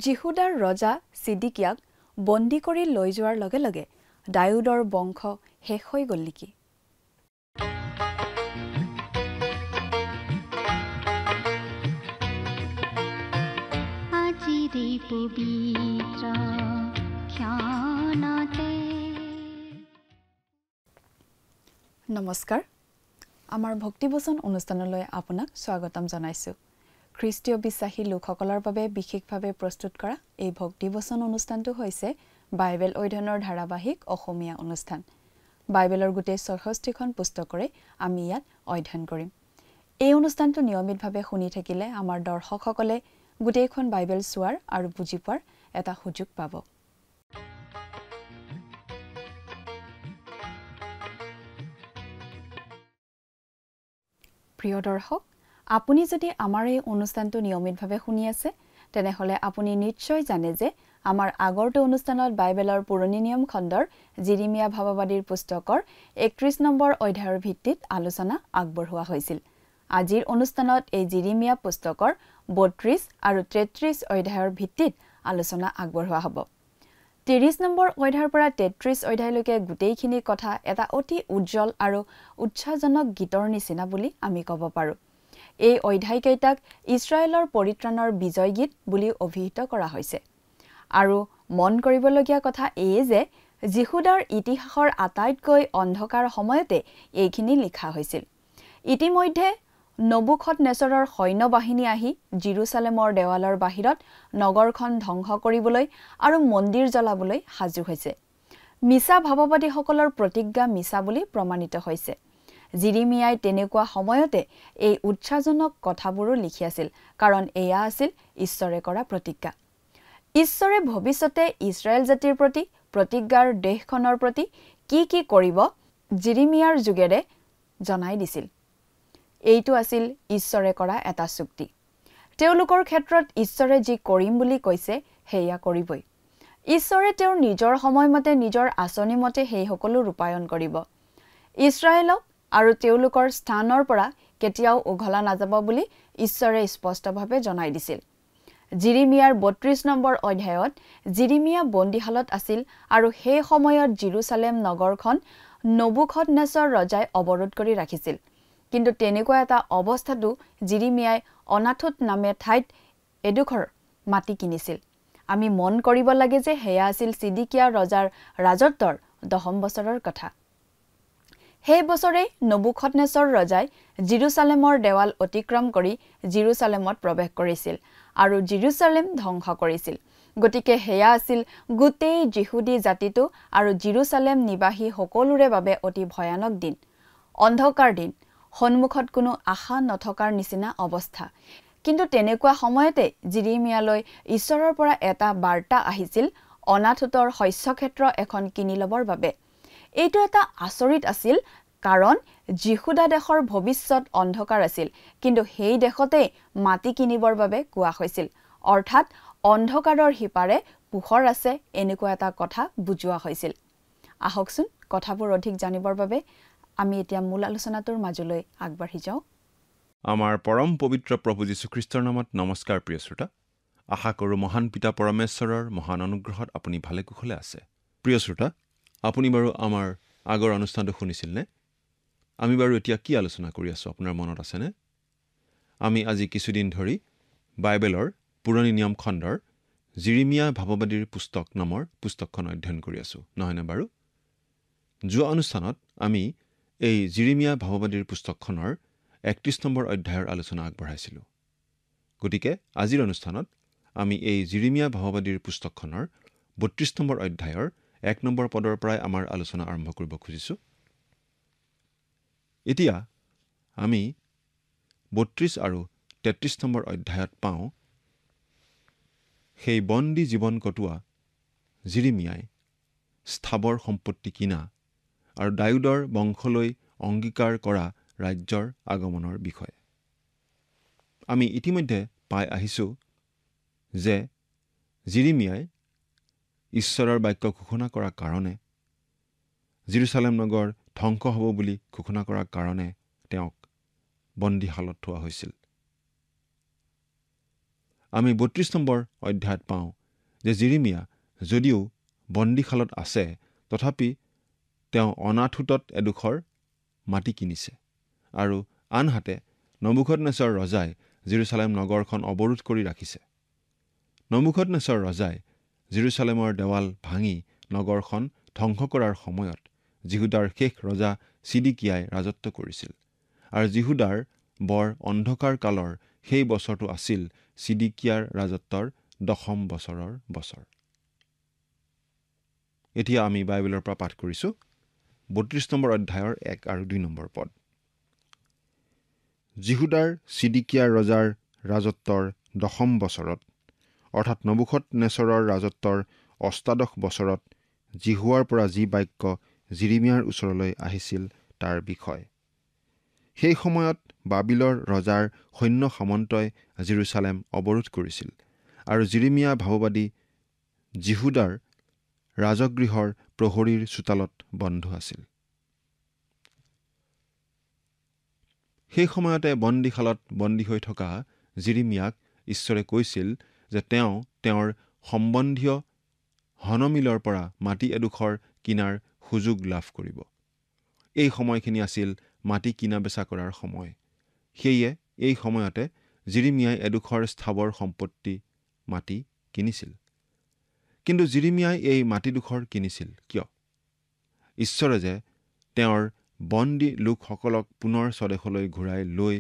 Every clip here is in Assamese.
জিহুদাৰ ৰজা ছিদিকিয়াক বন্দী কৰি লৈ যোৱাৰ লগে লগে দাউদৰ বংশ শেষ হৈ গ'ল নেকি? নমস্কাৰ, আমাৰ ভক্তিবচন অনুষ্ঠানলৈ আপোনাক স্বাগতম জনাইছোঁ। খ্ৰীষ্টীয় বিশ্বাসী লোকসকলৰ বাবে বিশেষভাৱে প্ৰস্তুত কৰা এই ভক্তিবচন অনুষ্ঠানটো হৈছে বাইবেল অধ্যয়নৰ ধাৰাবাহিক অসমীয়া অনুষ্ঠান। বাইবেলৰ গোটেই ৬৬খন পুস্তকৰে আমি ইয়াত অধ্যয়ন কৰিম। এই অনুষ্ঠানটো নিয়মিতভাৱে শুনি থাকিলে আমাৰ দৰ্শকসকলে গোটেইখন বাইবেল চোৱাৰ আৰু বুজি পোৱাৰ এটা সুযোগ পাব। প্ৰিয় দৰ্শক, আপুনি যদি আমাৰ এই অনুষ্ঠানটো নিয়মিতভাৱে শুনি আছে তেনেহ'লে আপুনি নিশ্চয় জানে যে আমাৰ আগৰটো অনুষ্ঠানত বাইবেলৰ পুৰণি নিয়ম খণ্ডৰ জিৰিমিয়া ভাৱবাদীৰ পুস্তকৰ ৩১ নম্বৰ অধ্যায়ৰ ভিত্তিত আলোচনা আগবঢ়োৱা হৈছিল। আজিৰ অনুষ্ঠানত এই জিৰিমিয়া পুস্তকৰ ৩২ আৰু ৩৩ অধ্যায়ৰ ভিত্তিত আলোচনা আগবঢ়োৱা হ'ব। ৩০ নম্বৰ অধ্যায়ৰ পৰা ৩৩ অধ্যায়লৈকে গোটেইখিনি কথা এটা অতি উজ্জ্বল আৰু উৎসাহজনক গীতৰ নিচিনা বুলি আমি ক'ব পাৰোঁ। এই অধ্যায়কেইটাক ইছৰাইলৰ পৰিত্ৰাণৰ বিজয় গীত বুলি অভিহিত কৰা হৈছে। আৰু মন কৰিবলগীয়া কথা এই যে জিহুদাৰ ইতিহাসৰ আটাইতকৈ অন্ধকাৰ সময়তে এইখিনি লিখা হৈছিল। ইতিমধ্যে নবুখদনেছৰৰ সৈন্যবাহিনী আহি জিৰচালেমৰ দেৱালৰ বাহিৰত নগৰখন ধ্বংস কৰিবলৈ আৰু মন্দিৰ জ্বলাবলৈ সাজু হৈছে। মিছা ভাৱবাদীসকলৰ প্ৰতিজ্ঞা মিছা বুলি প্ৰমাণিত হৈছে। জিৰিমিয়াই তেনেকুৱা সময়তে এই উৎসাহজনক কথাবোৰো লিখি আছিল, কাৰণ এয়া আছিল ঈশ্বৰে কৰা প্ৰতিজ্ঞা। ঈশ্বৰে ভৱিষ্যতে ইছৰাইল জাতিৰ প্ৰতি প্ৰতিজ্ঞাৰ দেশখনৰ প্ৰতি কি কি কৰিব জিৰিমিয়াৰ যোগেৰে জনাই দিছিল। এইটো আছিল ঈশ্বৰে কৰা এটা চুক্তি। তেওঁলোকৰ ক্ষেত্ৰত ঈশ্বৰে যি কৰিম বুলি কৈছে সেয়া কৰিবই। ঈশ্বৰে তেওঁৰ নিজৰ সময়মতে নিজৰ আঁচনিমতে সেই সকলো ৰূপায়ণ কৰিব। ইছৰাইলক আৰু তেওঁলোকৰ স্থানৰ পৰা কেতিয়াও উঘলা নাযাব বুলি ঈশ্বৰে স্পষ্টভাৱে জনাই দিছিল। জিৰিমিয়াৰ ৩২ নম্বৰ অধ্যায়ত জিৰিমিয়া বন্দীশালত আছিল আৰু সেই সময়ত জিৰচালেম নগৰখন নবুখদনেছৰ ৰজাই অৱৰোধ কৰি ৰাখিছিল। কিন্তু তেনেকুৱা এটা অৱস্থাতো জিৰিমিয়াই অনাথোত নামে ঠাইত এডোখৰ মাটি কিনিছিল। আমি মন কৰিব লাগে যে সেয়া আছিল ছিদিকিয়া ৰজাৰ ৰাজত্বৰ ১০ম বছৰৰ কথা। সেই বছৰেই নবুখদনেছৰ ৰজাই জিৰচালেমৰ দেৱাল অতিক্ৰম কৰি জিৰচালেমত প্ৰৱেশ কৰিছিল আৰু জিৰচালেম ধ্বংস কৰিছিল। গতিকে সেয়া আছিল গোটেই যিহুদী জাতিটো আৰু জিৰচালেম নিবাসী সকলোৰে বাবে অতি ভয়ানক দিন, অন্ধকাৰ দিন, সন্মুখত কোনো আশা নথকাৰ নিচিনা অৱস্থা। কিন্তু তেনেকুৱা সময়তে জিৰিমিয়ালৈ ঈশ্বৰৰ পৰা এটা বাৰ্তা আহিছিল অনাথোতৰ শস্যক্ষেত্ৰ এখন কিনি ল'বৰ বাবে। এইটো এটা আচৰিত আছিল, কাৰণ জিহুদা দেশৰ ভৱিষ্যত অন্ধকাৰ আছিল, কিন্তু সেই দেশতে মাটি কিনিবৰ বাবে কোৱা হৈছিল। অৰ্থাৎ অন্ধকাৰৰ সিপাৰে পোহৰ আছে, এনেকুৱা এটা কথা বুজোৱা হৈছিল। আহকচোন কথাবোৰ অধিক জানিবৰ বাবে আমি এতিয়া মূল আলোচনাটোৰ মাজলৈ আগবাঢ়ি যাওঁ। আমাৰ পৰম পবিত্ৰ প্ৰভু যীশুখ্ৰীষ্টৰ নামত নমস্কাৰ। প্ৰিয় শ্ৰোতা, আশা কৰোঁ মহান পিতা পৰমেশ্বৰৰ মহান অনুগ্ৰহত আপুনি ভালে কুশলে আছে। প্ৰিয় শ্ৰোতা, আপুনি বাৰু আমাৰ আগৰ অনুষ্ঠানটো শুনিছিল নে? আমি বাৰু এতিয়া কি আলোচনা কৰি আছোঁ আপোনাৰ মনত আছেনে? আমি আজি কিছুদিন ধৰি বাইবেলৰ পুৰণি নিয়ম খণ্ডৰ জিৰিমিয়া ভাৱবাদীৰ পুস্তক নামৰ পুস্তকখন অধ্যয়ন কৰি আছোঁ, নহয়নে বাৰু? যোৱা অনুষ্ঠানত আমি এই জিৰিমিয়া ভাৱবাদীৰ পুস্তকখনৰ ৩১ নম্বৰ অধ্যায়ৰ আলোচনা আগবঢ়াইছিলোঁ। গতিকে আজিৰ অনুষ্ঠানত আমি এই জিৰিমিয়া ভাৱবাদীৰ পুস্তকখনৰ ৩২ নম্বৰ অধ্যায়ৰ ১ নম্বৰ পদৰ পৰাই আমাৰ আলোচনা আৰম্ভ কৰিব খুজিছোঁ। এতিয়া আমি ৩২ আৰু ৩৩ নম্বৰ অধ্যায়ত পাওঁ সেই বন্দী জীৱন কটোৱা জিৰিমিয়াই স্থাবৰ সম্পত্তি কিনা আৰু দাউদৰ বংশলৈ অংগীকাৰ কৰা ৰাজ্যৰ আগমনৰ বিষয়ে। আমি ইতিমধ্যে পাই আহিছোঁ যে জিৰিমিয়াই ঈশ্বৰৰ বাক্য ঘোষণা কৰাৰ কাৰণে, জিৰচালেম নগৰ ধ্বংস হ'ব বুলি ঘোষণা কৰাৰ কাৰণে তেওঁক বন্দীশালত থোৱা হৈছিল। আমি ৩২ নম্বৰ অধ্যায়ত পাওঁ যে জিৰিমিয়া যদিও বন্দীশালত আছে তথাপি তেওঁ অনাথোটত এডোখৰ মাটি কিনিছে আৰু আনহাতে নবুকদনেছৰ ৰজাই জেৰুচালেম নগৰখন অৱৰোধ কৰি ৰাখিছে। নবুকদনেছৰ ৰজাই জেৰুচালেমৰ দেৱাল ভাঙি নগৰখন ধ্বংস কৰাৰ সময়ত জিহুদাৰ শেষ ৰজা ছিদিকিয়াই ৰাজত্ব কৰিছিল আৰু জিহুদাৰ বৰ অন্ধকাৰ কালৰ সেই বছৰটো আছিল ছিদিকিয়াৰ ৰাজত্বৰ 10ম বছৰৰ বছৰ। এতিয়া আমি বাইবেলৰ পৰা পাঠ কৰিছোঁ 32 নম্বৰ অধ্যায়ৰ 1 আৰু 2 নম্বৰ পদ। জিহুদাৰ ছিদিকিয়াৰ ৰজাৰ ৰাজত্বৰ 10ম বছৰত অৰ্থাৎ নবুকদনেছৰৰ ৰাজত্বৰ অষ্টাদশ বছৰত জিহুৱাৰ পৰা যি বাক্য জিৰিমিয়াৰ ওচৰলৈ আহিছিল তাৰ বিষয়। সেই সময়ত বাবিলৰ ৰজাৰ সৈন্য সামন্তই জেৰুচালেম অৱৰোধ কৰিছিল আৰু জিৰিমিয়া ভাৱবাদী জিহুদাৰ ৰাজগৃহৰ প্ৰহৰীৰ চোতালত বন্ধ আছিল। সেই সময়তে বন্দীশালত বন্দী হৈ থকা জিৰিমিয়াক ঈশ্বৰে কৈছিল যে তেওঁ তেওঁৰ সম্বন্ধীয় হনমিলৰ পৰা মাটি এডোখৰ কিনাৰ সুযোগ লাভ কৰিব। এই সময়খিনি আছিল মাটি কিনা বেচা কৰাৰ সময়। সেয়ে এই সময়তে জিৰিমিয়াই এডোখৰ স্থাৱৰ সম্পত্তি মাটি কিনিছিল। কিন্তু জিৰিমিয়াই এই মাটিডোখৰ কিনিছিল কিয়? ঈশ্বৰে যে তেওঁৰ বন্দী লোকসকলক পুনৰ স্বদেশলৈ ঘূৰাই লৈ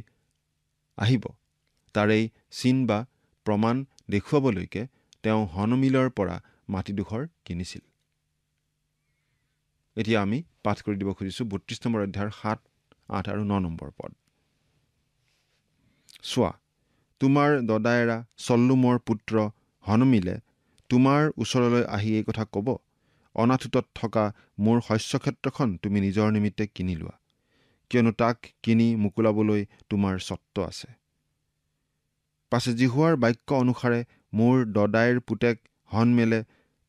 আহিব তাৰেই চিন বা প্ৰমাণ দেখুৱাবলৈকে তেওঁ হনমিলৰ পৰা মাটিডোখৰ কিনিছিল। এতিয়া আমি পাঠ কৰি দিব খুজিছোঁ 32 নম্বৰ অধ্যায়ৰ 7, 8 আৰু 9 নম্বৰ পদ। চোৱা, তোমাৰ দদায়েৰা চল্লুমৰ পুত্ৰ হনমিলে তোমাৰ ওচৰলৈ আহি এই কথা ক'ব, অনাথোটত থকা মোৰ শস্যক্ষেত্ৰখন তুমি নিজৰ নিমিত্তে কিনি লোৱা, কিয়নো তাক কিনি মোকোলাবলৈ তোমাৰ স্বত্ব আছে। পাছে জিহুৱাৰ বাক্য অনুসাৰে মোৰ দদাইৰ পুতেক হনমেলে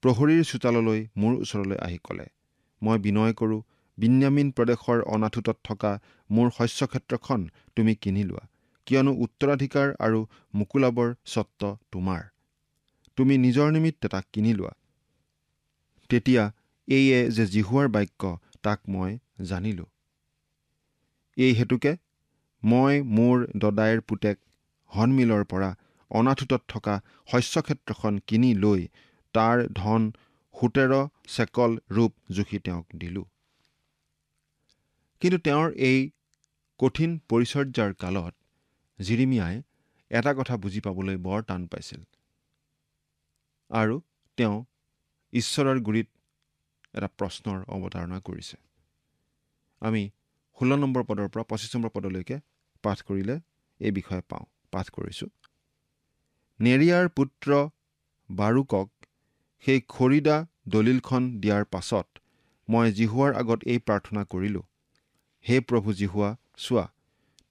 প্ৰহৰীৰ চোতাললৈ মোৰ ওচৰলৈ আহি ক'লে, মই বিনয় কৰোঁ, বিন্যামিন প্ৰদেশৰ অনাথোটত থকা মোৰ শস্যক্ষেত্ৰখন তুমি কিনি লোৱা, কিয়নো উত্তৰাধিকাৰ আৰু মোকোলাবৰ স্বত্ব তোমাৰ। তুমি নিজৰ নিমিত্তে তাক কিনি লোৱা। তেতিয়া এইয়ে যে জিহুৱাৰ বাক্য তাক মই জানিলোঁ। এই হেতুকে মই মোৰ দদাইৰ পুতেক হনমিলৰ পৰা অনাথোটত থকা শস্যক্ষেত্ৰখন কিনি লৈ তাৰ ধন 17 চেকল ৰূপ জুখি তেওঁক দিলোঁ। কিন্তু তেওঁৰ এই কঠিন পৰিচৰ্যাৰ কালত জিৰিমিয়াই এটা কথা বুজি পাবলৈ বৰ টান পাইছিল আৰু তেওঁ ঈশ্বৰৰ গুৰিত এটা প্ৰশ্নৰ অৱতাৰণা কৰিছে। আমি 16 নম্বৰ পদৰ পৰা 25 নম্বৰ পদলৈকে পাঠ কৰিলে এই বিষয়ে পাওঁ। পাঠ কৰিছোঁ। নেৰিয়াৰ পুত্ৰ বাৰুকক সেই খৰিদা দলিলখন দিয়াৰ পাছত মই জিহুৱাৰ আগত এই প্ৰাৰ্থনা কৰিলোঁ, হে প্ৰভু জিহুৱা, চোৱা,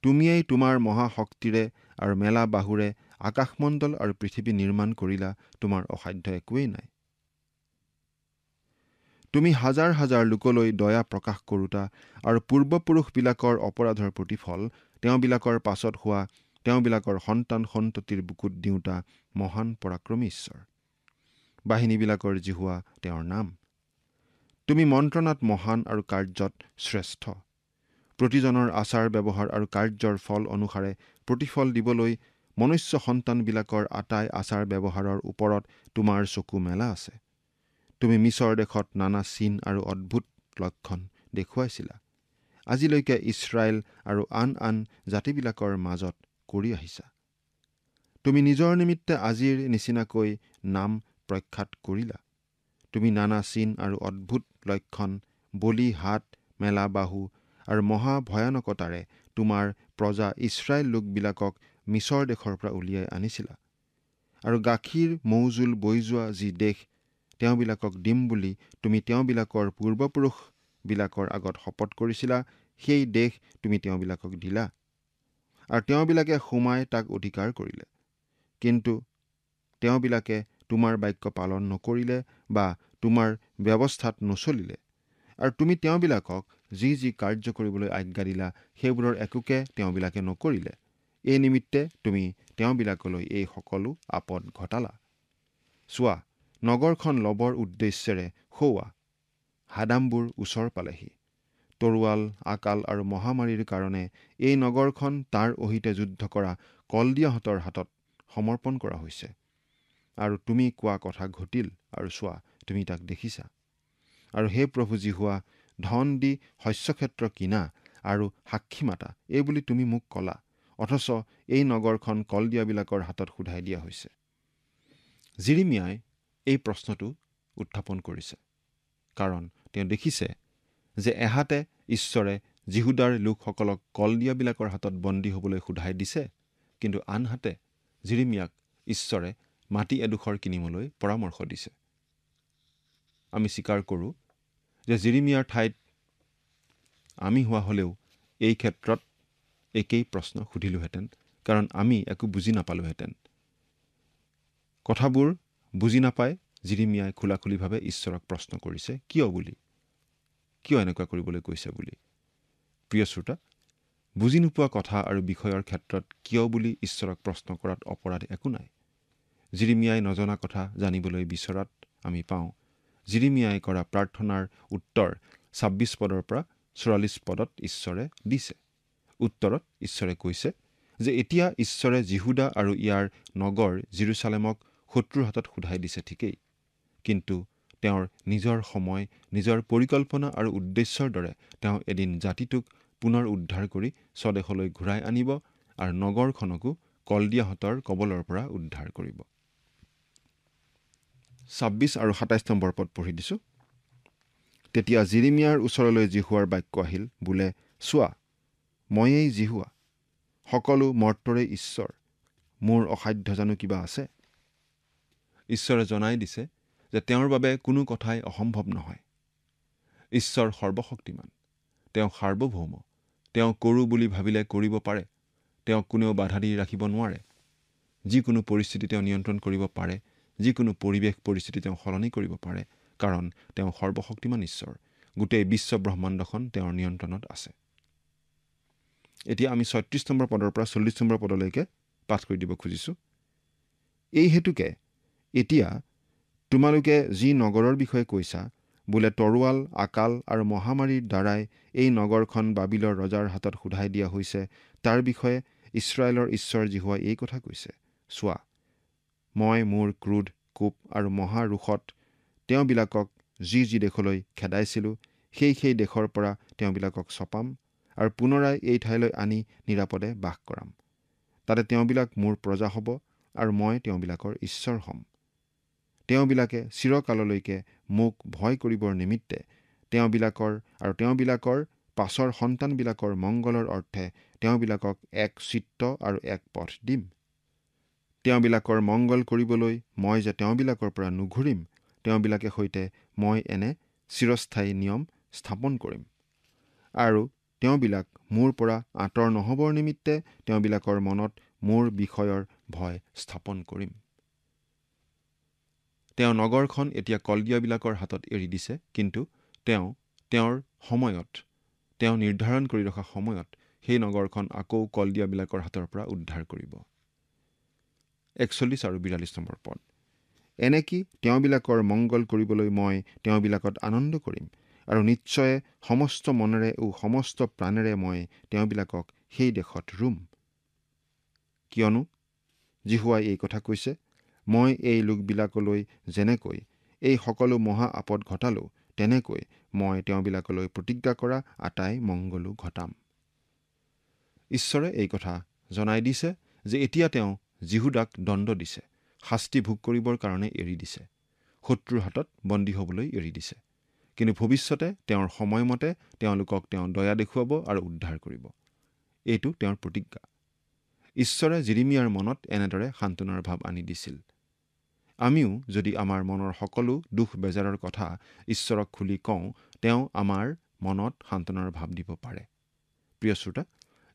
তুমিয়েই তোমাৰ মহাশক্তিৰে আৰু মেলা বাহুৰে আকাশমণ্ডল আৰু পৃথিৱী নিৰ্মাণ কৰিলা, তোমাৰ অসাধ্য একোৱেই নাই। তুমি হাজাৰ হাজাৰ লোকলৈ দয়া প্ৰকাশ কৰোতা আৰু পূৰ্বপুৰুষবিলাকৰ অপৰাধৰ প্ৰতিফল তেওঁবিলাকৰ পাছত হোৱা তেওঁবিলাকৰ সন্তান সন্ততিৰ বুকুত দিওঁতা মহান পৰাক্ৰমী ঈশ্বৰ। বাহিনীবিলাকৰ জিহুৱা তেওঁৰ নাম। তুমি মন্ত্ৰণাত মহান আৰু কাৰ্যত শ্ৰেষ্ঠ। প্ৰতিজনৰ আচাৰ ব্যৱহাৰ আৰু কাৰ্যৰ ফল অনুসাৰে প্ৰতিফল দিবলৈ মনুষ্য সন্তানবিলাকৰ আটাই আচাৰ ব্যৱহাৰৰ ওপৰত তোমাৰ চকু মেলা আছে। তুমি মিছৰ দেশত নানা চিন আৰু অদ্ভুত লক্ষণ দেখুৱাইছিলা, আজিলৈকে ইছৰাইল আৰু আন আন জাতিবিলাকৰ মাজত কৰি আহিছা। তুমি নিজৰ নিমিত্তে আজিৰ নিচিনাকৈ নাম প্ৰখ্যাত কৰিলা। তুমি নানা চিন আৰু অদ্ভুত লক্ষণ, বলি হাত, মেলা বাহু আৰু মহাভয়ানকতাৰে তোমাৰ প্ৰজা ইছৰাইল লোকবিলাকক মিছৰ দেশৰ পৰা উলিয়াই আনিছিলা আৰু গাখীৰ মৌজোল বৈ যোৱা যি দেশ তেওঁবিলাকক দিম বুলি তুমি তেওঁবিলাকৰ পূৰ্বপুৰুষবিলাকৰ আগত শপত কৰিছিলা, সেই দেশ তুমি তেওঁবিলাকক দিলা আৰু তেওঁবিলাকে সোমাই তাক অধিকাৰ কৰিলে। কিন্তু তেওঁবিলাকে তোমাৰ বাক্য পালন নকৰিলে বা তোমাৰ ব্যৱস্থাত নচলিলে আৰু তুমি তেওঁবিলাকক যি যি কাৰ্য কৰিবলৈ আজ্ঞা দিলা সেইবোৰৰ একোকে তেওঁবিলাকে নকৰিলে। এই নিমিত্তে তুমি তেওঁবিলাকলৈ এই সকলো আপদ ঘটালা। চোৱা, নগৰখন ল'বৰ উদ্দেশ্যেৰে সৌৱা হাদামবোৰ ওচৰ পালেহি। তৰোৱাল, আকাল আৰু মহামাৰীৰ কাৰণে এই নগৰখন তাৰ অহিতে যুদ্ধ কৰা কলদিয়াহঁতৰ হাতত সমৰ্পণ কৰা হৈছে। আৰু তুমি কোৱা কথা ঘটিল, আৰু চোৱা, তুমি তাক দেখিছা। আৰু হে প্ৰভু যীহুৱা, ধন দি শস্যক্ষেত্ৰ কিনা আৰু সাক্ষী মাতা, এই বুলি তুমি মোক ক'লা, অথচ এই নগৰখন কলদিয়াবিলাকৰ হাতত সোধাই দিয়া হৈছে। জিৰিমিয়াই এই প্ৰশ্নটো উত্থাপন কৰিছে, কাৰণ তেওঁ দেখিছে যে এহাতে ঈশ্বৰে যিহুদাৰ লোকসকলক কলদিয়াবিলাকৰ হাতত বন্দী হ'বলৈ সোধাই দিছে, কিন্তু আনহাতে জিৰিমিয়াক ঈশ্বৰে মাটি এডোখৰ কিনিবলৈ পৰামৰ্শ দিছে। আমি স্বীকাৰ কৰোঁ যে জিৰিমিয়াৰ ঠাইত আমি হোৱা হ'লেও এই ক্ষেত্ৰত একেই প্ৰশ্ন সুধিলোহেঁতেন, কাৰণ আমি একো বুজি নাপালোহেঁতেন। কথাবোৰ বুজি নাপাই জিৰিমিয়াই খোলাখুলিভাৱে ঈশ্বৰক প্ৰশ্ন কৰিছে, কিয় এনেকুৱা কৰিবলৈ কৈছে বুলি। প্ৰিয় শ্ৰোতা, বুজি নোপোৱা কথা আৰু বিষয়ৰ ক্ষেত্ৰত কিয় বুলি ঈশ্বৰক প্ৰশ্ন কৰাত অপৰাধ একো নাই। জিৰিমিয়াই নজনা কথা জানিবলৈ বিচৰাত আমি পাওঁ জিৰিমিয়াই কৰা প্ৰাৰ্থনাৰ উত্তৰ ২৬ পদৰ পৰা ৪৪ পদত ঈশ্বৰে দিছে। উত্তৰত ঈশ্বৰে কৈছে যে এতিয়া ঈশ্বৰে যিহুদা আৰু ইয়াৰ নগৰ জেৰুজালেমক শত্ৰুৰ হাতত সোধাই দিছে ঠিকেই, কিন্তু তেওঁৰ নিজৰ সময়, নিজৰ পৰিকল্পনা আৰু উদ্দেশ্যৰ দৰে তেওঁ এদিন জাতিটোক পুনৰ উদ্ধাৰ কৰি স্বদেশলৈ ঘূৰাই আনিব আৰু নগৰখনকো কলদিয়াহঁতৰ কবলৰ পৰা উদ্ধাৰ কৰিব। ২৬ আৰু ২৭ নম্বৰ পদ পঢ়ি দিছোঁ। তেতিয়া জিৰিমিয়াৰ ওচৰলৈ জিহুৱাৰ বাক্য আহিল, বোলে, চোৱা, ময়েই জিহুৱা, সকলো মৰ্তৰে ঈশ্বৰ, মোৰ অসাধ্য জানো কিবা আছে? ঈশ্বৰে জনাই দিছে যে তেওঁৰ বাবে কোনো কথাই অসম্ভৱ নহয়। ঈশ্বৰ সৰ্বশক্তিমান, তেওঁ সাৰ্বভৌম, তেওঁ কৰোঁ বুলি ভাবিলে কৰিব পাৰে, তেওঁক কোনেও বাধা দি ৰাখিব নোৱাৰে। যিকোনো পৰিস্থিতি তেওঁ নিয়ন্ত্ৰণ কৰিব পাৰে, যিকোনো পৰিৱেশ পৰিস্থিতি তেওঁ সলনি কৰিব পাৰে, কাৰণ তেওঁ সৰ্বশক্তিমান ঈশ্বৰ। গোটেই বিশ্ব ব্ৰহ্মাণ্ডখন তেওঁৰ নিয়ন্ত্ৰণত আছে। এতিয়া আমি ৩৬ নম্বৰ পদৰ পৰা ৪০ নম্বৰ পদলৈকে পাঠ কৰি দিব খুজিছোঁ। এই হেতুকে এতিয়া তোমালোকে যি নগৰৰ বিষয়ে কৈছা, বোলে তৰোৱাল, আকাল আৰু মহামাৰীৰ দ্বাৰাই এই নগৰখন বাবিলৰ ৰজাৰ হাতত সোধাই দিয়া হৈছে, তাৰ বিষয়ে ইছৰাইলৰ ঈশ্বৰ জিহুৱাই এই কথা কৈছে, চোৱা, মই মোৰ ক্ৰোধ, কোপ আৰু মহাৰোষত তেওঁবিলাকক যি দেশলৈ খেদাইছিলোঁ, সেই দেশৰ পৰা তেওঁবিলাকক চপাম আৰু পুনৰাই এই ঠাইলৈ আনি নিৰাপদে বাস কৰাম। তাতে তেওঁবিলাক মোৰ প্ৰজা হ'ব আৰু মই তেওঁবিলাকৰ ঈশ্বৰ হ'ম। তেওঁবিলাকে চিৰকাললৈকে মোক ভয় কৰিবৰ নিমিত্তে তেওঁবিলাকৰ পাছৰ সন্তানবিলাকৰ মংগলৰ অৰ্থে তেওঁবিলাকক এক চিত্ত আৰু এক পথ দিম। তেওঁবিলাকৰ মংগল কৰিবলৈ মই যে তেওঁবিলাকৰ পৰা নুঘূৰিম, তেওঁবিলাকে সৈতে মই এনে চিৰস্থায়ী নিয়ম স্থাপন কৰিম আৰু তেওঁবিলাক মোৰ পৰা আঁতৰ নহ'বৰ নিমিত্তে তেওঁবিলাকৰ মনত মোৰ বিষয়ৰ ভয় স্থাপন কৰিম। তেওঁ নগৰখন এতিয়া কলদিয়াবিলাকৰ হাতত এৰি দিছে, কিন্তু তেওঁৰ সময়ত, তেওঁ নিৰ্ধাৰণ কৰি ৰখা সময়ত সেই নগৰখন আকৌ কলদিয়াবিলাকৰ হাতৰ পৰা উদ্ধাৰ কৰিব। ৪১ আৰু ৪২ নম্বৰ পদ। এনেকি তেওঁবিলাকৰ মংগল কৰিবলৈ মই তেওঁবিলাকত আনন্দ কৰিম আৰু নিশ্চয় সমস্ত মনেৰে ও সমস্ত প্ৰাণেৰে মই তেওঁবিলাকক সেই দেশত ৰুম। কিয়নো জিহুৱাই এই কথা কৈছে, মই এই লোকবিলাকলৈ যেনেকৈ এই সকলো মহা আপদ ঘটালো, তেনেকৈ মই তেওঁবিলাকলৈ প্ৰতিজ্ঞা কৰা আটাই মংগলো ঘটাম। ঈশ্বৰে এই কথা জনাই দিছে যে এতিয়া তেওঁ জিহুদাক দণ্ড দিছে, শাস্তি ভোগ কৰিবৰ কাৰণে এৰি দিছে, শত্ৰুৰ হাতত বন্দী হ'বলৈ এৰি দিছে। কিন্তু ভৱিষ্যতে তেওঁৰ সময়মতে তেওঁলোকক তেওঁ দয়া দেখুৱাব আৰু উদ্ধাৰ কৰিব। এইটো তেওঁৰ প্ৰতিজ্ঞা। ঈশ্বৰে জিৰিমিয়াৰ মনত এনেদৰে সান্তনাৰ ভাৱ আনি দিছিল। আমিও যদি আমাৰ মনৰ সকলো দুখ বেজাৰৰ কথা ঈশ্বৰক খুলি কওঁ, তেওঁ আমাৰ মনত সান্তনাৰ ভাৱ দিব পাৰে। প্ৰিয় শ্ৰোতা,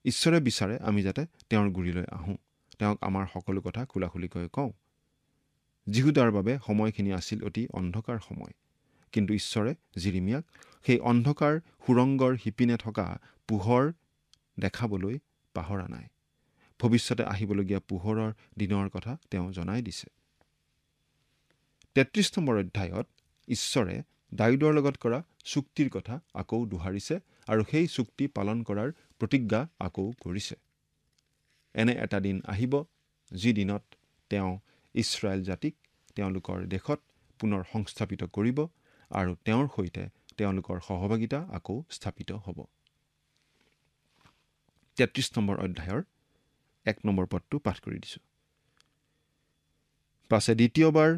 ঈশ্বৰে বিচাৰে আমি যাতে তেওঁৰ গুৰিলৈ আহোঁ, তেওঁক আমাৰ সকলো কথা খোলাখুলিকৈ কওঁ। জিহুদাৰ বাবে সময়খিনি আছিল অতি অন্ধকাৰ সময়, কিন্তু ঈশ্বৰে জিৰিমিয়াক সেই অন্ধকাৰ সুৰংগৰ সিপিনে থকা পোহৰ দেখাবলৈ পাহৰা নাই। ভৱিষ্যতে আহিবলগীয়া পোহৰৰ দিনৰ কথা তেওঁ জনাই দিছে। 33 নম্বৰ অধ্যায়ত ঈশ্বৰে দাউদৰ লগত কৰা চুক্তিৰ কথা আকৌ দোহাৰিছে আৰু সেই চুক্তি পালন কৰাৰ প্ৰতিজ্ঞা আকৌ কৰিছে। এনে এটা দিন আহিব যি দিনত তেওঁ ইছৰাইল জাতিক তেওঁলোকৰ দেশত পুনৰ সংস্থাপিত কৰিব আৰু তেওঁৰ সৈতে তেওঁলোকৰ সহভাগিতা আকৌ স্থাপিত হ'ব। 33 নম্বৰ অধ্যায়ৰ 1 নম্বৰ পদটো পাঠ কৰি দিছোঁ। পাছে দ্বিতীয়বাৰ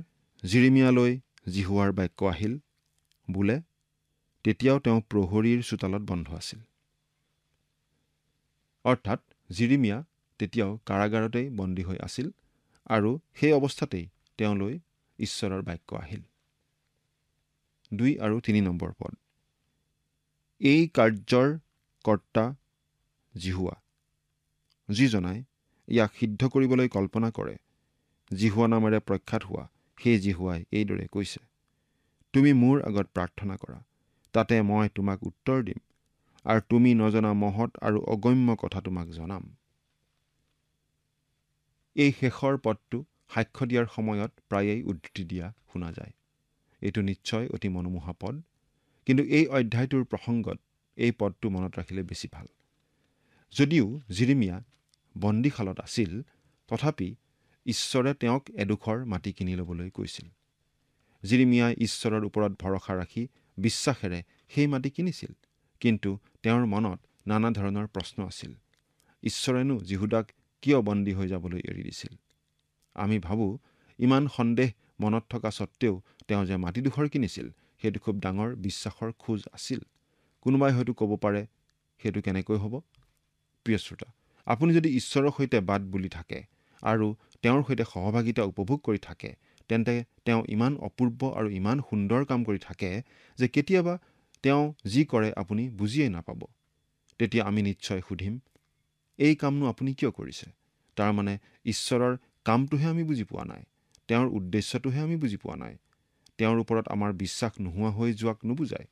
জিৰিমিয়ালৈ জিহুৱাৰ বাক্য আহিল বোলে, তেতিয়াও তেওঁ প্ৰহৰীৰ চোতালত বন্ধ আছিল। অৰ্থাৎ জিৰিমিয়া তেতিয়াও কাৰাগাৰতেই বন্দী হৈ আছিল আৰু সেই অৱস্থাতেই তেওঁলৈ ঈশ্বৰৰ বাক্য আহিল। 2 আৰু 3 নম্বৰ পদ। এই কাৰ্যৰ কৰ্তা জিহুৱা, যিজনাই ইয়াক সিদ্ধ কৰিবলৈ কল্পনা কৰে, জিহুৱা নামেৰে প্ৰখ্যাত হোৱা সেই জিহুৱাই এইদৰে কৈছে, তুমি মোৰ আগত প্ৰাৰ্থনা কৰা, তাতে মই তোমাক উত্তৰ দিম আৰু তুমি নজনা মহৎ আৰু অগম্য কথা তোমাক জনাম। এই শেষৰ পদটো সাক্ষ্য দিয়াৰ সময়ত প্ৰায়েই উদ্ধৃতি দিয়া শুনা যায়। এইটো নিশ্চয় অতি মনোমোহা পদ, কিন্তু এই অধ্যায়টোৰ প্ৰসংগত এই পদটো মনত ৰাখিলে বেছি ভাল। যদিও জিৰিমিয়া বন্দীশালত আছিল, তথাপি ঈশ্বৰে তেওঁক এডোখৰ মাটি কিনি ল'বলৈ কৈছিল। জিৰিমিয়াই ঈশ্বৰৰ ওপৰত ভৰসা ৰাখি বিশ্বাসেৰে সেই মাটি কিনিছিল, কিন্তু তেওঁৰ মনত নানা ধৰণৰ প্ৰশ্ন আছিল। ঈশ্বৰেনো জিহুদাক কিয় বন্দী হৈ যাবলৈ এৰি দিছিল? আমি ভাবোঁ ইমান সন্দেহ মনত থকা স্বত্তেও তেওঁ যে মাটিডোখৰ কিনিছিল, সেইটো খুব ডাঙৰ বিশ্বাসৰ খোজ আছিল। কোনোবাই হয়তো ক'ব পাৰে, সেইটো কেনেকৈ হ'ব? প্ৰিয় শ্ৰোতা, আপুনি যদি ঈশ্বৰৰ সৈতে বাট বুলি থাকে আৰু তেওঁৰ সৈতে সহভাগিতা উপভোগ কৰি থাকে, তেন্তে তেওঁ ইমান অপূৰ্ব আৰু ইমান সুন্দৰ কাম কৰি থাকে যে কেতিয়াবা তেওঁ যি কৰে আপুনি বুজিয়েই নাপাব। তেতিয়া আমি নিশ্চয় সুধিম, এই কামনো আপুনি কিয় কৰিছে? তাৰমানে ঈশ্বৰৰ কামটোহে আমি বুজি পোৱা নাই, তেওঁৰ উদ্দেশ্যটোহে আমি বুজি পোৱা নাই। তেওঁৰ ওপৰত আমাৰ বিশ্বাস নোহোৱা হৈ যোৱাক নুবুজায়।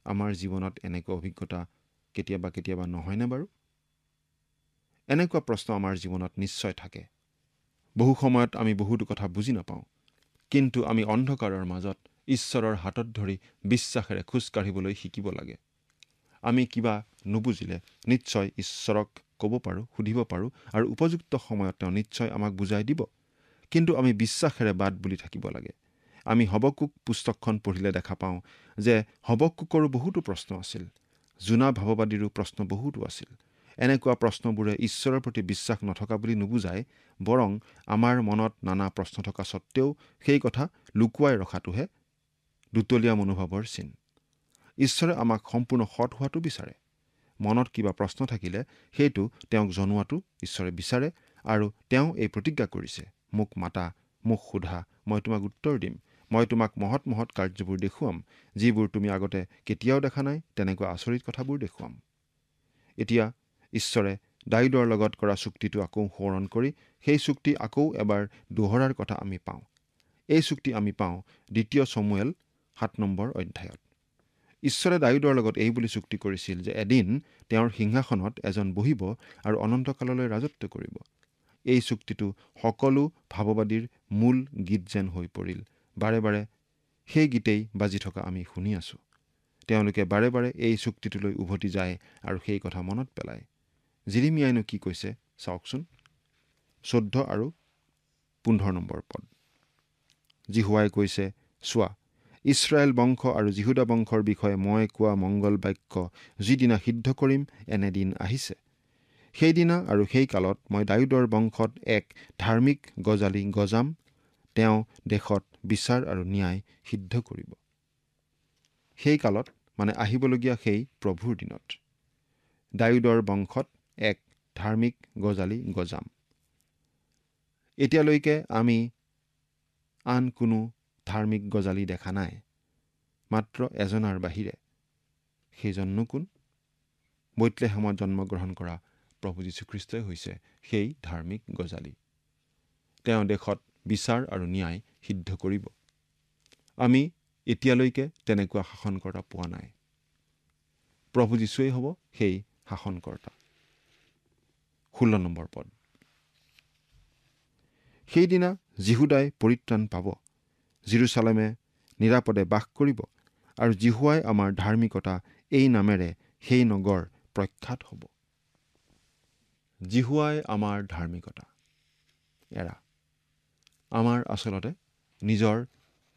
আমাৰ জীৱনত এনেকুৱা অভিজ্ঞতা কেতিয়াবা নহয়নে বাৰু? এনেকুৱা প্ৰশ্ন আমাৰ জীৱনত নিশ্চয় থাকে। বহু সময়ত আমি বহুতো কথা বুজি নাপাওঁ, কিন্তু আমি অন্ধকাৰৰ মাজত ঈশ্বৰৰ হাতত ধৰি বিশ্বাসেৰে খোজ কাঢ়িবলৈ শিকিব লাগে। আমি কিবা নুবুজিলে নিশ্চয় ঈশ্বৰক ক'ব পাৰোঁ, সুধিব পাৰোঁ আৰু উপযুক্ত সময়ত তেওঁ নিশ্চয় আমাক বুজাই দিব। কিন্তু আমি বিশ্বাসেৰে বাট বুলি থাকিব লাগে। আমি হবকুক পুস্তকখন পঢ়িলে দেখা পাওঁ যে হবকুকৰো বহুতো প্ৰশ্ন আছিল। জোনা ভাৱবাদীৰো প্ৰশ্ন বহুতো আছিল। এনেকুৱা প্ৰশ্নবোৰে ঈশ্বৰৰ প্ৰতি বিশ্বাস নথকা বুলি নুবুজায়, বৰং আমাৰ মনত নানা প্ৰশ্ন থকা স্বত্তেও সেই কথা লুকুৱাই ৰখাটোহে দুতলীয়া মনোভাৱৰ চিন। ঈশ্বৰে আমাক সম্পূৰ্ণ সৎ হোৱাটো বিচাৰে। মনত কিবা প্ৰশ্ন থাকিলে সেইটো তেওঁক জনোৱাটো ঈশ্বৰে বিচাৰে আৰু তেওঁ এই প্ৰতিজ্ঞা কৰিছে, মোক মাতা, মোক সোধা, মই তোমাক উত্তৰ দিম। মই তোমাক মহৎ মহৎ কাৰ্যবোৰ দেখুৱাম, যিবোৰ তুমি আগতে কেতিয়াও দেখা নাই, তেনেকুৱা আচৰিত কথাবোৰ দেখুৱাম। এতিয়া ঈশ্বৰে দাউদৰ লগত কৰা চুক্তিটো আকৌ সোঁৱৰণ কৰি সেই চুক্তি আকৌ এবাৰ দোহৰাৰ কথা আমি পাওঁ। এই চুক্তি আমি পাওঁ 2 চমুৱেল 7 নম্বৰ অধ্যায়ত। ঈশ্বৰে দাউদৰ লগত এই বুলি চুক্তি কৰিছিল যে এদিন তেওঁৰ সিংহাসনত এজন বহিব আৰু অনন্তকাললৈ ৰাজত্ব কৰিব। এই চুক্তিটো সকলো ভাৱবাদীৰ মূল গীত যেন হৈ পৰিল। বাৰে বাৰে সেই গীতেই বাজি থকা আমি শুনি আছোঁ। তেওঁলোকে বাৰে বাৰে এই চুক্তিটোলৈ উভতি যায় আৰু সেই কথা মনত পেলায়। জিৰিমিয়াইনো কি কৈছে চাওকচোন, 14 আৰু 15 নম্বৰ পদ। জিহুৱাই কৈছে, চোৱা, ইছৰাইল বংশ আৰু জিহুদা বংশৰ বিষয়ে মই কোৱা মংগল বাক্য যিদিনা সিদ্ধ কৰিম, এনে দিন আহিছে। সেইদিনা আৰু সেই কালত মই দাউদৰ বংশত এক ধাৰ্মিক গজালি গজাম, তেওঁ দেশত বিচাৰ আৰু ন্যায় সিদ্ধ কৰিব। সেই কালত মানে আহিবলগীয়া সেই প্ৰভুৰ দিনত দাউদৰ বংশত এক ধাৰ্মিক গজালি গজাম। এতিয়ালৈকে আমি আন কোনো ধাৰ্মিক গজালি দেখা নাই, মাত্ৰ এজনাৰ বাহিৰে। সেইজননো কোন? বৈতলেহেমত জন্মগ্ৰহণ কৰা প্ৰভু যীশুখ্ৰীষ্টই হৈছে সেই ধাৰ্মিক গজালি। তেওঁ দেশত বিচাৰ আৰু ন্যায় সিদ্ধ কৰিব। আমি এতিয়ালৈকে তেনেকুৱা শাসনকৰ্তা পোৱা নাই। প্ৰভু যীশুৱেই হ'ব সেই শাসনকৰ্তা। 16 নম্বৰ পদ। সেইদিনা জিহুদাই পৰিত্ৰাণ পাব, জেৰুজালেমে নিৰাপদে বাস কৰিব, আৰু জিহুৱাই আমাৰ ধাৰ্মিকতা এই নামেৰে সেই নগৰ প্ৰখ্যাত হ'ব। জিহুৱাই আমাৰ ধাৰ্মিকতা। এৰা, আমাৰ আচলতে নিজৰ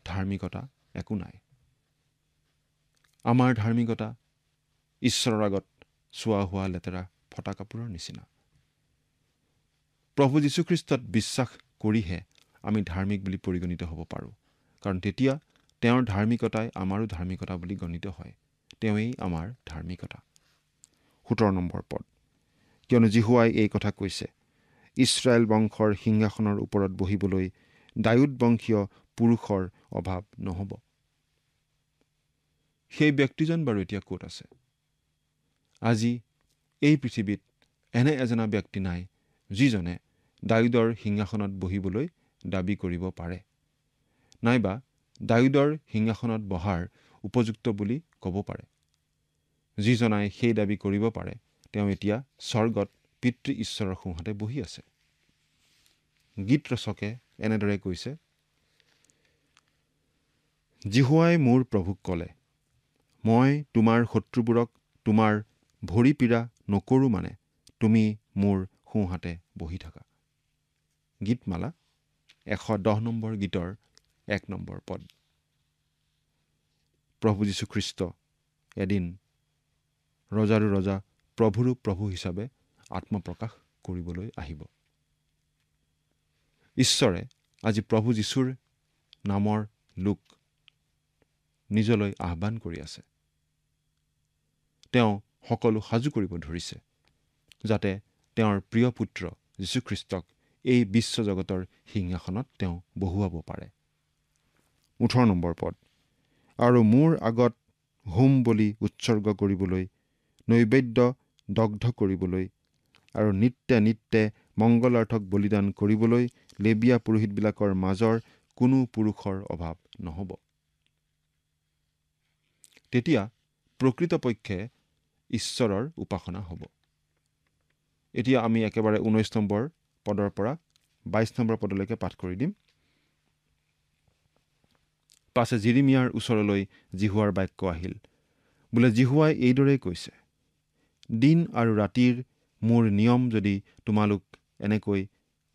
ধাৰ্মিকতা একো নাই। আমাৰ ধাৰ্মিকতা ঈশ্বৰৰ আগত চোৱা হোৱা লেতেৰা ফটা কাপোৰৰ নিচিনা। প্ৰভু যীশুখ্ৰীষ্টত বিশ্বাস কৰিহে আমি ধাৰ্মিক বুলি পৰিগণিত হ'ব পাৰোঁ, কাৰণ তেতিয়া তেওঁৰ ধাৰ্মিকতাই আমাৰো ধাৰ্মিকতা বুলি গণিত হয়। তেওঁৱেই আমাৰ ধাৰ্মিকতা। 17 নম্বৰ পদ। কিয়নো জিহুৱাই এই কথা কৈছে, ইছৰাইল বংশৰ সিংহাসনৰ ওপৰত বহিবলৈ দায়ুদ বংশীয় পুৰুষৰ অভাৱ নহ'ব। সেই ব্যক্তিজন বাৰু এতিয়া ক'ত আছে? আজি এই পৃথিৱীত এনে এজনা ব্যক্তি নাই যিজনে দায়ুদৰ সিংহাসনত বহিবলৈ দাবী কৰিব পাৰে, নাইবা দায়ুদৰ সিংহাসনত বহাৰ উপযুক্ত বুলি ক'ব পাৰে। যিজনাই সেই দাবী কৰিব পাৰে তেওঁ এতিয়া স্বৰ্গত পিতৃ ঈশ্বৰৰ সোঁহাতে বহি আছে। গীত ৰচকে এনেদৰে কৈছে, জিহুৱাই মোৰ প্ৰভুক ক'লে, মই তোমাৰ শত্ৰুবোৰক তোমাৰ ভৰি পীড়া নকৰোঁ, মানে তুমি মোৰ সোঁহাতে বহি থাকা। গীতমালা 110 নম্বৰ গীতৰ 1 নম্বৰ পদ। প্ৰভু যীশুখ্ৰীষ্ট এদিন ৰজাৰো ৰজা প্ৰভুৰো প্ৰভু হিচাপে আত্মপ্ৰকাশ কৰিবলৈ আহিব। ঈশ্বৰে আজি প্ৰভু যীশুৰ নামৰ লোক নিজলৈ আহ্বান কৰি আছে। তেওঁ সকলো সাজু কৰিব ধৰিছে, যাতে তেওঁৰ প্ৰিয় পুত্ৰ যীশুখ্ৰীষ্টক এই বিশ্বজগতৰ সিংহাসনত তেওঁ বহুৱাব পাৰে। 18 নম্বৰ পদ। আৰু মোৰ আগত হোম বলি উৎসৰ্গ কৰিবলৈ, নৈবেদ্য দগ্ধ কৰিবলৈ আৰু নিত্যে নিত্যে মংগলাৰ্থক বলিদান কৰিবলৈ লেবীয়া পুৰোহিতবিলাকৰ মাজৰ কোনো পুৰুষৰ অভাৱ নহ'ব। তেতিয়া প্ৰকৃতপক্ষে ঈশ্বৰৰ উপাসনা হ'ব। এতিয়া আমি একেবাৰে 19 নম্বৰ পদৰ পৰা 22 নম্বৰ পদলৈকে পাঠ কৰি দিম। পাছে জিৰিমিয়াৰ ওচৰলৈ জিহুৱাৰ বাক্য আহিল, বোলে জিহুৱাই এইদৰেই কৈছে, দিন আৰু ৰাতিৰ মোৰ নিয়ম যদি তোমালোক এনেকৈ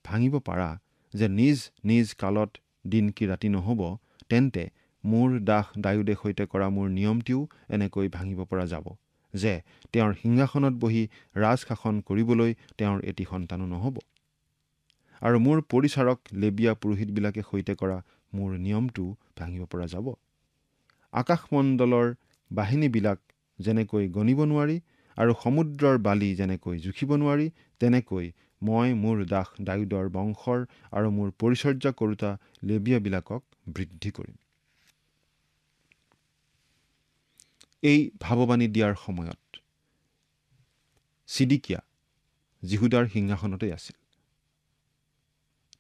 ভাঙিব পাৰা যে নিজ নিজ কালত দিন কি ৰাতি নহ'ব, তেন্তে মোৰ দাস দায়ুদে সৈতে কৰা মোৰ নিয়মটিও এনেকৈ ভাঙিব পৰা যাব, যে তেওঁৰ সিংহাসনত বহি ৰাজশাসন কৰিবলৈ তেওঁৰ এটি সন্তানো নহ'ব। আৰু মোৰ পৰিচাৰক লেবীয়া পুৰোহিতবিলাকে সৈতে কৰা মোৰ নিয়মটো ভাঙিব পৰা যাব। আকাশমণ্ডলৰ বাহিনীবিলাক যেনেকৈ গণিব নোৱাৰি আৰু সমুদ্ৰৰ বালি যেনেকৈ জুখিব নোৱাৰি, তেনেকৈ মই মোৰ দাস দায়ুদৰ বংশৰ আৰু মোৰ পৰিচৰ্যা কৰোতা লেবীয়াবিলাকক বৃদ্ধি কৰিম। এই ভাৱবাণী দিয়াৰ সময়ত ছিদিকিয়া জিহুদাৰ সিংহাসনতেই আছিল।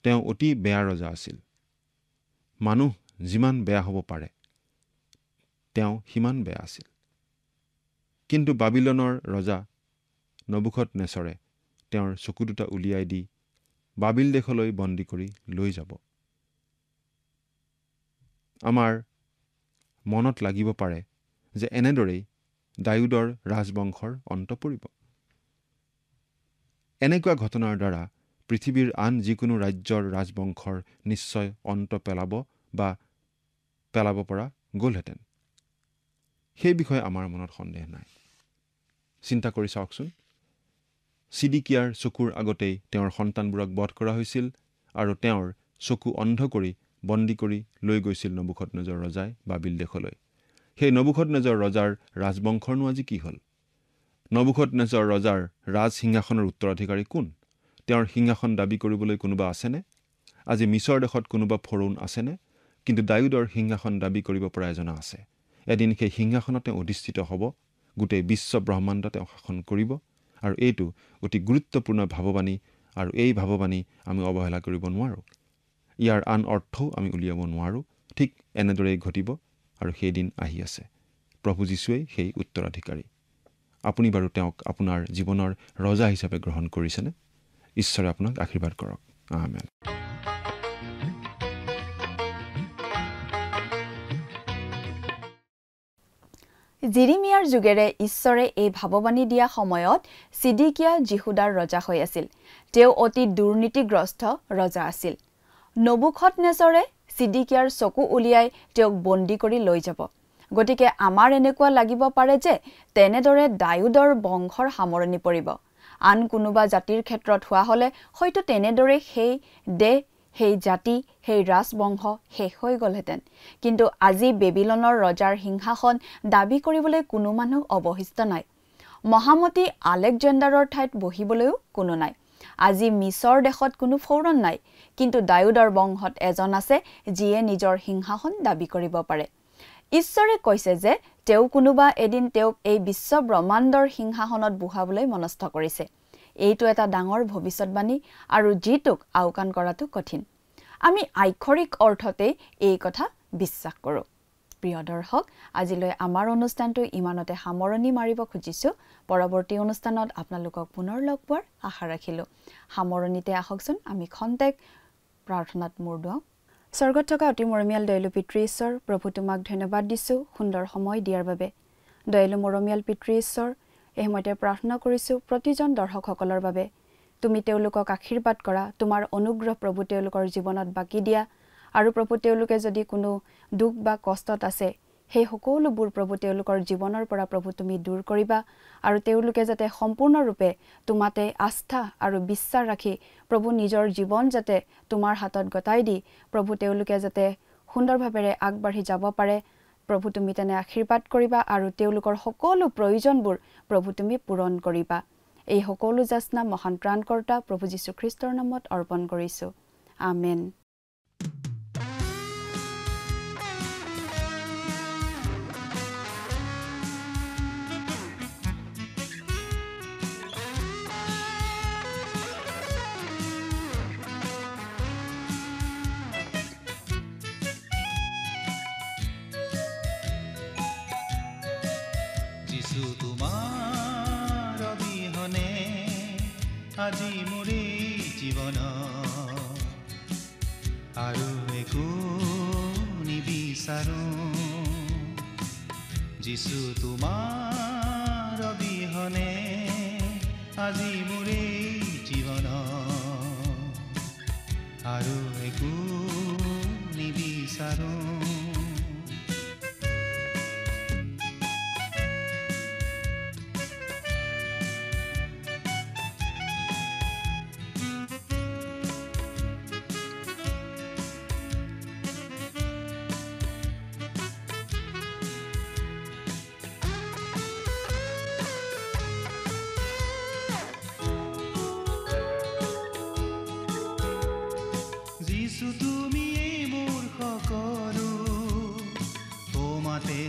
তেওঁ অতি বেয়া ৰজা আছিল। মানুহ যিমান বেয়া হ'ব পাৰে তেওঁ সিমান বেয়া আছিল। কিন্তু বাবিলনৰ ৰজা নবুখদনেছৰে তেওঁৰ চকু দুটা উলিয়াই দি বাবিল দেশলৈ বন্দী কৰি লৈ যাব। আমাৰ মনত লাগিব পাৰে যে এনেদৰেই দায়ুদৰ ৰাজবংশৰ অন্ত পৰিব। এনেকুৱা ঘটনাৰ দ্বাৰা পৃথিৱীৰ আন যিকোনো ৰাজ্যৰ ৰাজবংশৰ নিশ্চয় অন্ত পেলাব পৰা গ'লহেঁতেন। সেই বিষয়ে আমাৰ মনত সন্দেহ নাই। চিন্তা কৰি চাওকচোন, ছিদিকিয়াৰ চকুৰ আগতেই তেওঁৰ সন্তানবোৰক বধ কৰা হৈছিল আৰু তেওঁৰ চকু অন্ধ কৰি বন্দী কৰি লৈ গৈছিল নবুখদনেজৰ ৰজাই বাবিল দেশলৈ। সেই নবুখদনেজৰ ৰজাৰ ৰাজবংশৰনো আজি কি হ'ল? নবুখদনেজৰ ৰজাৰ ৰাজ সিংহাসনৰ উত্তৰাধিকাৰী কোন? তেওঁৰ সিংহাসন দাবী কৰিবলৈ কোনোবা আছেনে? আজি মিছৰ দেশত কোনোবা ফৰোন আছেনে? কিন্তু দায়ুদৰ সিংহাসন দাবী কৰিব পৰা এজনা আছে। এদিন সেই সিংহাসনত তেওঁ অধিষ্ঠিত হ'ব, গোটেই বিশ্ব ব্ৰহ্মাণ্ড তেওঁ শাসন কৰিব। আৰু এইটো অতি গুৰুত্বপূৰ্ণ ভাৱবাণী, আৰু এই ভাৱবাণী আমি অৱহেলা কৰিব নোৱাৰোঁ। ইয়াৰ আন অৰ্থও আমি উলিয়াব নোৱাৰোঁ। ঠিক এনেদৰেই ঘটিব, আৰু সেইদিন আহি আছে। প্ৰভু যীশুৱেই সেই উত্তৰাধিকাৰী। আপুনি বাৰু তেওঁক আপোনাৰ জীৱনৰ ৰজা হিচাপে গ্ৰহণ কৰিছেনে? ঈশ্বৰে আপোনাক আশীৰ্বাদ কৰক। আমেন। জিৰিমিয়াৰ যুগেৰে ঈশ্বৰে এই ভাৱবাণী দিয়া সময়ত ছিদিকিয়া জিহুদাৰ ৰজা হৈ আছিল। তেওঁ অতি দুৰ্নীতিগ্ৰস্ত ৰজা আছিল। নবুখদনেছৰে ছিদিকিয়াৰ চকু উলিয়াই তেওঁক বন্দী কৰি লৈ যাব। গতিকে আমাৰ এনেকুৱা লাগিব পাৰে যে তেনেদৰে দায়ুদৰ বংশৰ সামৰণি পৰিব। আন কোনোবা জাতিৰ ক্ষেত্ৰত হোৱা হ'লে হয়তো তেনেদৰে সেই দেশ, সেই জাতি, সেই ৰাজবংশ শেষ হৈ গ'লহেঁতেন। কিন্তু আজি বেবিলনৰ ৰজাৰ সিংহাসন দাবী কৰিবলৈ কোনো মানুহ অৱশিষ্ট নাই। মহামতী আলেকজেণ্ডাৰৰ ঠাইত বহিবলৈও কোনো নাই। আজি মিছৰ দেশত কোনো ফৌৰণ নাই, কিন্তু দায়ুদৰ বংশত এজন আছে যিয়ে নিজৰ সিংহাসন দাবী কৰিব পাৰে। ঈশ্বৰে কৈছে যে তেওঁ কোনোবা এদিন তেওঁক এই বিশ্ব ব্ৰহ্মাণ্ডৰ সিংহাসনত বহাবলৈ মনস্থ কৰিছে। এইটো এটা ডাঙৰ ভৱিষ্যৎবাণী আৰু যিটোক আওকাণ কৰাটো কঠিন। আমি আক্ষৰিক অৰ্থতেই এই কথা বিশ্বাস কৰোঁ। প্ৰিয় দৰ্শক, আজিলৈ আমাৰ অনুষ্ঠানটো ইমানতে সামৰণি মাৰিব খুজিছোঁ। পৰৱৰ্তী অনুষ্ঠানত আপোনালোকক পুনৰ লগ পোৱাৰ আশা ৰাখিলোঁ। সামৰণিতে আহকচোন আমি খন্তেক প্ৰাৰ্থনাত মূৰ দুৱাওঁ। স্বৰ্গত থকা অতি মৰমীয়াল দয়ালু পিতৃ ঈশ্বৰ, প্ৰভু তোমাক ধন্যবাদ দিছোঁ সুন্দৰ সময় দিয়াৰ বাবে। দয়ালু মৰমীয়াল পিতৃ ঈশ্বৰ, এই সময়তে প্ৰাৰ্থনা কৰিছোঁ প্ৰতিজন দৰ্শকসকলৰ বাবে। তুমি তেওঁলোকক আশীৰ্বাদ কৰা, তোমাৰ অনুগ্ৰহ প্ৰভু তেওঁলোকৰ জীৱনত বাকী দিয়া। আৰু প্ৰভু তেওঁলোকে যদি কোনো দুখ বা কষ্টত আছে, সেই সকলোবোৰ প্ৰভু তেওঁলোকৰ জীৱনৰ পৰা প্ৰভু তুমি দূৰ কৰিবা। আৰু তেওঁলোকে যাতে সম্পূৰ্ণৰূপে তোমাতে আস্থা আৰু বিশ্বাস ৰাখি প্ৰভু নিজৰ জীৱন যাতে তোমাৰ হাতত গতাই দি প্ৰভু তেওঁলোকে যাতে সুন্দৰভাৱে আগবাঢ়ি যাব পাৰে। প্ৰভু তুমি তেনে আশীৰ্বাদ কৰিবা আৰু তেওঁলোকৰ সকলো প্ৰয়োজনবোৰ প্ৰভু তুমি পূৰণ কৰিবা। এই সকলো যাচনা মহান ত্ৰাণকৰ্তা প্ৰভু যীশুখ্ৰীষ্টৰ নামত অৰ্পণ কৰিছোঁ। আমেন। তোমাৰ অবিহনে আজি মোৰ জীৱন আৰু একো নিবিচাৰো। যিছু তোমাৰ অবিহনে আজি মোৰ জীৱন আৰু একো নিবিচাৰো।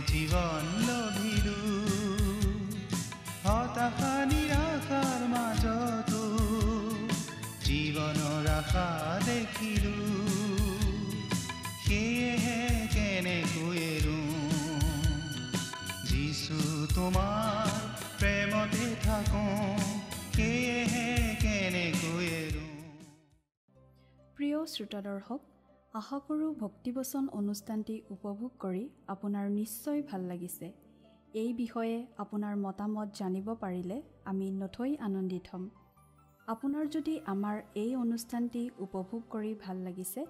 জীৱন লভিলো হতাশা নিৰাশাৰ মাজতো জীৱনৰ আশা দেখিলো। সেয়েহে কেনেকৈ এৰো যিছু তোমাৰ প্ৰেমতে থাকো। সেয়েহে কেনেকৈ এৰো। প্ৰিয় শ্ৰোতা দৰ্শক, আশা কৰোঁ ভক্তিবচন অনুষ্ঠানটি উপভোগ কৰি আপোনাৰ নিশ্চয় ভাল লাগিছে। এই বিষয়ে আপোনাৰ মতামত জানিব পাৰিলে আমি নথৈ আনন্দিত হ'ম। আপোনাৰ যদি আমাৰ এই অনুষ্ঠানটি উপভোগ কৰি ভাল লাগিছে,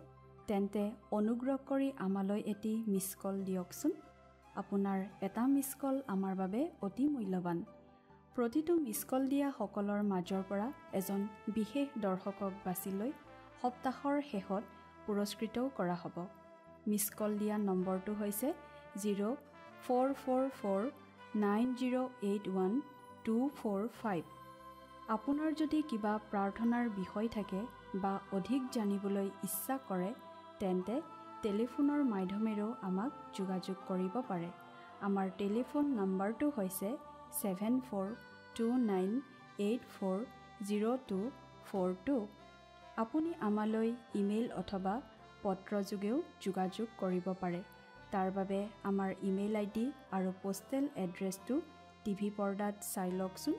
তেন্তে অনুগ্ৰহ কৰি আমালৈ এটি মিছ কল দিয়কচোন। আপোনাৰ এটা মিছ কল আমাৰ বাবে অতি মূল্যৱান। প্ৰতিটো মিছ কল দিয়া সকলৰ মাজৰ পৰা এজন বিশেষ দৰ্শকক বাছি লৈ সপ্তাহৰ শেষত পুৰস্কৃতও কৰা হ'ব। মিছ কল দিয়া নম্বৰটো হৈছে 0444908125। আপোনাৰ যদি কিবা প্ৰাৰ্থনাৰ বিষয় থাকে বা অধিক জানিবলৈ ইচ্ছা কৰে, তেন্তে টেলিফোনৰ মাধ্যমেৰেও আমাক যোগাযোগ কৰিব পাৰে। আমাৰ টেলিফোন নম্বৰটো হৈছে 7429840242। আপুনি আমালৈ ইমেইল অথবা পত্ৰযোগেও যোগাযোগ কৰিব পাৰে। তাৰ বাবে আমাৰ ইমেইল ID আৰু পোষ্টেল এড্ৰেছটো টিভি পৰ্দাত চাই লওকচোন।